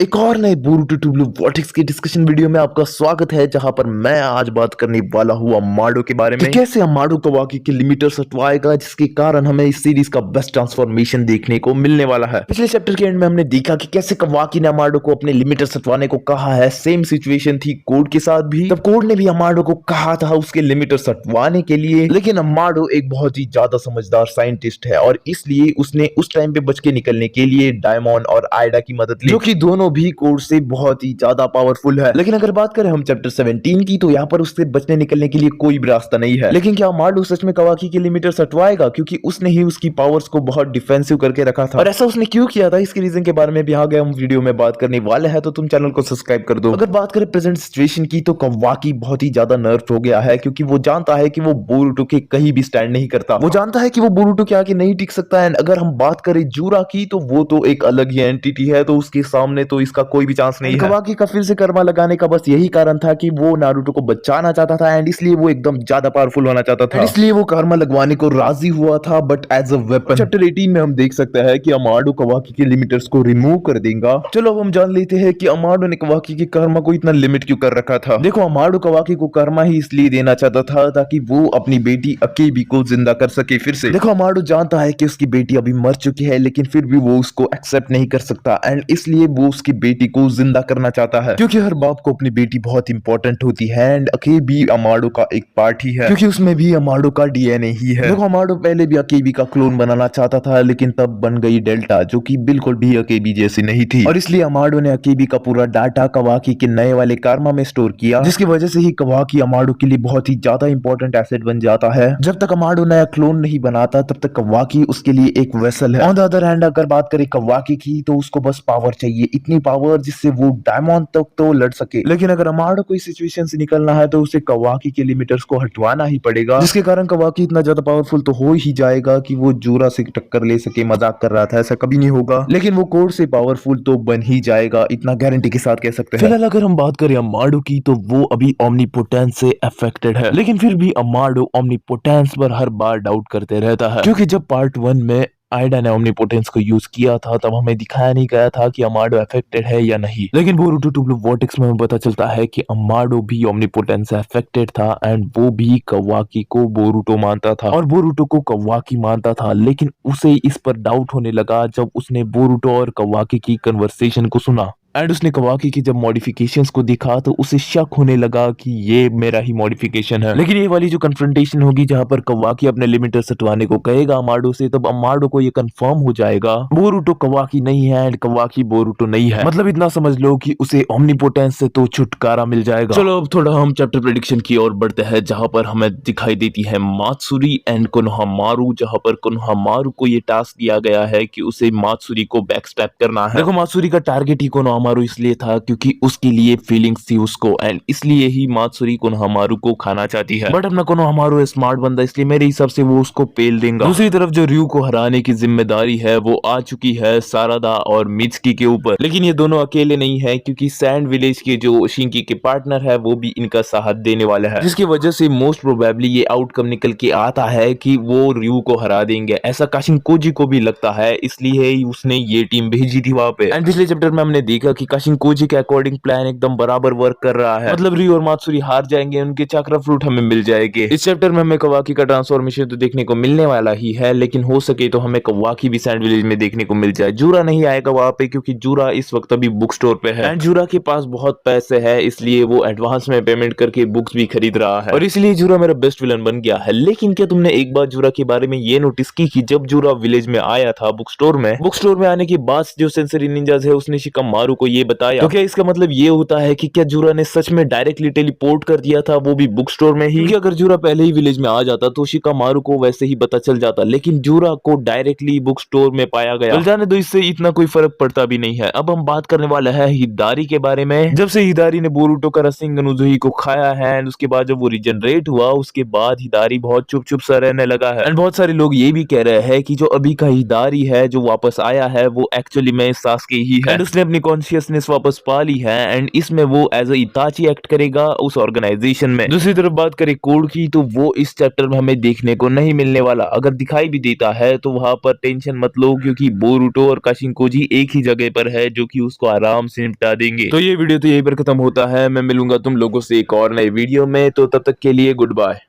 एक और नए बोरुटो टू ब्लू वॉर्टेक्स की डिस्कशन वीडियो में आपका स्वागत है, जहां पर मैं आज बात करने वाला हूं अमाडो के बारे में कि कैसे अमाडो कवाकी के लिमिटर्स हटवाएगा, जिसके कारण हमें इस सीरीज का बेस्ट ट्रांसफॉर्मेशन देखने को मिलने वाला है। पिछले चैप्टर के एंड में हमने देखा कि कैसे कवाकी ने अमाडो को अपने लिमिटर्स हटवाने को कहा है। सेम सिचुएशन थी कोड के साथ भी। तब कोड ने भी अमाडो को कहा था उसके लिमिटर्स हटवाने के लिए, लेकिन अमाडो एक बहुत ही ज्यादा समझदार साइंटिस्ट है और इसलिए उसने उस टाइम पे बच के निकलने के लिए डायमंड और आयडा की मदद ली, जो कि दोनों भी कोड से बहुत ही ज्यादा पावरफुल है। लेकिन अगर बात करें हम चैप्टर 17 की, तो यहाँ पर उससे बचने निकलने के लिए कोई भी रास्ता नहीं है। लेकिन क्या अमाडो सच में कवाकी के लिमिटर्स हटवाएगा? क्योंकि उसने ही उसकी पावर्स को बहुत डिफेंसिव करके रखा था। और ऐसा उसने क्यों किया था, इसके रीजन के बारे में भी आगे हम वीडियो में बात करने वाले हैं, तो तुम चैनल को सब्सक्राइब कर दो। अगर बात करें प्रेजेंट सिचुएशन की, तो कवाकी बहुत ही ज्यादा नर्व हो गया है, क्योंकि वो जानता है कि वो बोरुटो के कहीं भी स्टैंड नहीं करता। वो जानता है कि वो बोरुटो के आगे नहीं टिक सकता है। अगर हम बात करें जूरा की, तो वो तो एक अलग ही एंटिटी है, तो उसके सामने तो इसका कोई भी चांस नहीं है। कवाकी का फिर से कर्मा लगाने का बस यही कारण था कि वो नारुतो को बचाना चाहता था, एंड इसलिए वो एकदम ज्यादा पावरफुल होना चाहता था, इसलिए वो कर्मा लगवाने को राजी हुआ था, but as a weapon. Chapter 18 में हम देख सकते हैं कि अमाडो कवाकी के लिमिटर्स को रिमूव कर देगा। चलो अब हम जान लेते हैं कि अमाडो ने कवाकी के कर्मा को इतना लिमिट क्यों कर रखा था। देखो, अमाडो कवाकी को कर्मा ही इसलिए देना चाहता था ताकि वो अपनी बेटी अकेबी को जिंदा कर सके फिर से। देखो, अमाडो जानता है कि उसकी बेटी अभी मर चुकी है, लेकिन फिर भी वो उसको एक्सेप्ट नहीं कर सकता, एंड इसलिए वो उसकी बेटी को जिंदा करना चाहता है, क्योंकि हर बाप को अपनी बेटी बहुत इंपॉर्टेंट होती है, एंड अकेबी अमाडो का एक पार्ट ही है, क्योंकि उसमें भी अमाडो का डीएनए ही है। देखो, अमाडो पहले भी अकेबी का क्लोन बनाना चाहता था, लेकिन तब बन गई डेल्टा, जो कि बिल्कुल भी अकेबी जैसी नहीं थी, और इसलिए अमाडो ने अकेबी का पूरा डाटा कवाकी के नए वाले कार्मा में स्टोर किया, जिसकी वजह से ही कवाकी अमाडो के लिए बहुत ही ज्यादा इंपॉर्टेंट एसेट बन जाता है। जब तक अमाडो नया क्लोन नहीं बनाता, तब तक कवाकी उसके लिए एक वेसल है। ऑन द अदर हैंड, अगर बात करें कवाकी की, तो उसको बस पावर चाहिए, इतनी पावर जिससे वो डायमंड तक तो लड़ सके। लेकिन अगर अमाडो को इस सिचुएशन से निकलना है, तो उसे कवाकी के लिमिटर्स को हटवाना ही पड़ेगा, जिसके कारण कवाकी इतना ज्यादा पावरफुल तो हो ही जाएगा कि वो जूरा से टक्कर ले सके। मजाक कर रहा था, ऐसा कभी नहीं होगा, लेकिन वो कोड से पावरफुल तो बन ही जाएगा, इतना गारंटी के साथ कह सकते हैं। फिलहाल अगर हम बात करें अमाडो की, तो वो अभी ओमनीपोटेंस से अफेक्टेड है, लेकिन फिर भी अमाडो ओमनीपोटेंस पर हर बार डाउट करते रहता है, क्योंकि जब पार्ट 1 में आयडा ने ओमनीपोटेंस को यूज किया था, तब हमें दिखाया नहीं गया था कि अमाडो अफेक्टेड है या नहीं। लेकिन बोरुटो टू ब्लू वॉर्टेक्स में हमें पता चलता है कि अमाडो भी ओमनीपोटेंस से अफेक्टेड था, एंड वो भी कवाकी को बोरुटो मानता था और बोरुटो को कवाकी मानता था। लेकिन उसे इस पर डाउट होने लगा जब उसने बोरुटो और कवाकी की कन्वर्सेशन को सुना, एंड उसने कवाकी की जब मॉडिफिकेशंस को देखा, तो उसे शक होने लगा कि ये मेरा ही मॉडिफिकेशन है। लेकिन ये वाली जो कन्फ्रंटेशन होगी, जहां पर कवाकी अपने लिमिटर्स हटवाने को कहेगा अमाडो से, तब अमाडो को ये कंफर्म हो जाएगा बोरुटो कवाकी नहीं है, एंड कवाकी बोरुटो नहीं है। मतलब इतना समझ लो कि उसे ओमनीपोटेंस से तो छुटकारा मिल जाएगा। चलो अब थोड़ा हम चैप्टर प्रेडिक्शन की ओर बढ़ते हैं, जहां पर हमें दिखाई देती है मात्सुरी एंड कोनोहामारू, जहां पर कोनोहामारू को ये टास्क दिया गया है कि उसे मात्सुरी को बैकस्टैप करना है। देखो, मात्सुरी का टारगेट ही कोनोहामारू इसलिए था क्योंकि उसके लिए फीलिंग्स थी उसको, एंड इसलिए ही मात्सुरी कोनोहामारू को खाना चाहती है। बट अपना कोनोहामारू स्मार्ट बंदा, इसलिए मेरे हिसाब से वो उसको पेल देगा। दूसरी तरफ जो रयू को हराने की जिम्मेदारी है वो आ चुकी है सारादा और मित्सुकी के ऊपर, लेकिन ये दोनों अकेले नहीं है, क्योंकि सैंड विलेज के जो शिंकी के पार्टनर है वो भी इनका साथ देने वाला है, जिसकी वजह से मोस्ट प्रोबेबली ये आउटकम निकल के आता है कि वो रयू को हरा देंगे। ऐसा काशिनकोजी को भी लगता है, इसलिए उसने ये टीम भेजी थी वहां पे। एंड पिछले चैप्टर में हमने देखा कि काशिनकोजी के अकॉर्डिंग प्लान एकदम बराबर वर्क कर रहा है, मतलब रयू और मात्सुरी हार जाएंगे, उनके चक्रा फ्रूट हमें मिल जाएंगे। इस चैप्टर में हमें कवाकी का ट्रांसफॉर्मेशन तो देखने को मिलने वाला ही है, लेकिन हो सके तो हमें कवाकी भी सैंड विलेज में देखने को मिल जाए। जूरा नहीं आएगा वहां पे, क्योंकि जूरा इस वक्त अभी बुक स्टोर पे है, एंड जूरा के पास बहुत पैसे है, इसलिए वो एडवांस में पेमेंट करके बुक्स भी खरीद रहा है, और इसलिए जूरा मेरा बेस्ट विलन बन गया है। लेकिन क्या तुमने एक बार जूरा के बारे में ये नोटिस की कि जब जूरा विलेज में आया था बुक स्टोर में आने के बाद जो सेंसरी निंजास है उसने शिकामारू को ये बताया, तो क्या इसका मतलब ये होता है कि क्या जूरा ने सच में डायरेक्टली टेलीपोर्ट कर दिया था, वो भी बुक स्टोर में ही? क्योंकि अगर जूरा पहले ही विलेज में आ जाता तो शिकामारू को वैसे ही पता चल जाता, लेकिन जूरा को डायरेक्टली बुक स्टोर में पाया गया। चल जाने दो, इससे इतना कोई फर्क पड़ता भी नहीं है। अब हम बात करने वाले हैं हिदारी के बारे में। जब से हिदारी ने बोरुटो का रसिंगन उजुही को खाया है, एंड उसके बाद जब वो रिजनरेट हुआ, उसके बाद हिदारी बहुत चुप चुप सा रहने लगा है, एंड बहुत सारे लोग ये भी कह रहे हैं कि जो अभी का हिदारी है जो वापस आया है वो एक्चुअली में सासके ही है, एंड उसने अपनी कॉन्शियसनेस वापस पा ली है एंड इसमें वो एज अ इताची एक्ट करेगा उस ऑर्गेनाइजेशन में। दूसरी तरफ बात करें कोड की, तो वो इस चैप्टर में हमें देखने को नहीं मिलने वाला। अगर दिखाई भी देता है तो वहां पर टेंशन मत लो, क्योंकि बोरुटो और काशिनकोजी एक ही जगह पर है जो कि उसको आराम से निपटा देंगे। तो ये वीडियो तो यहीं पर खत्म होता है। मैं मिलूंगा तुम लोगों से एक और नए वीडियो में, तो तब तक के लिए गुड बाय।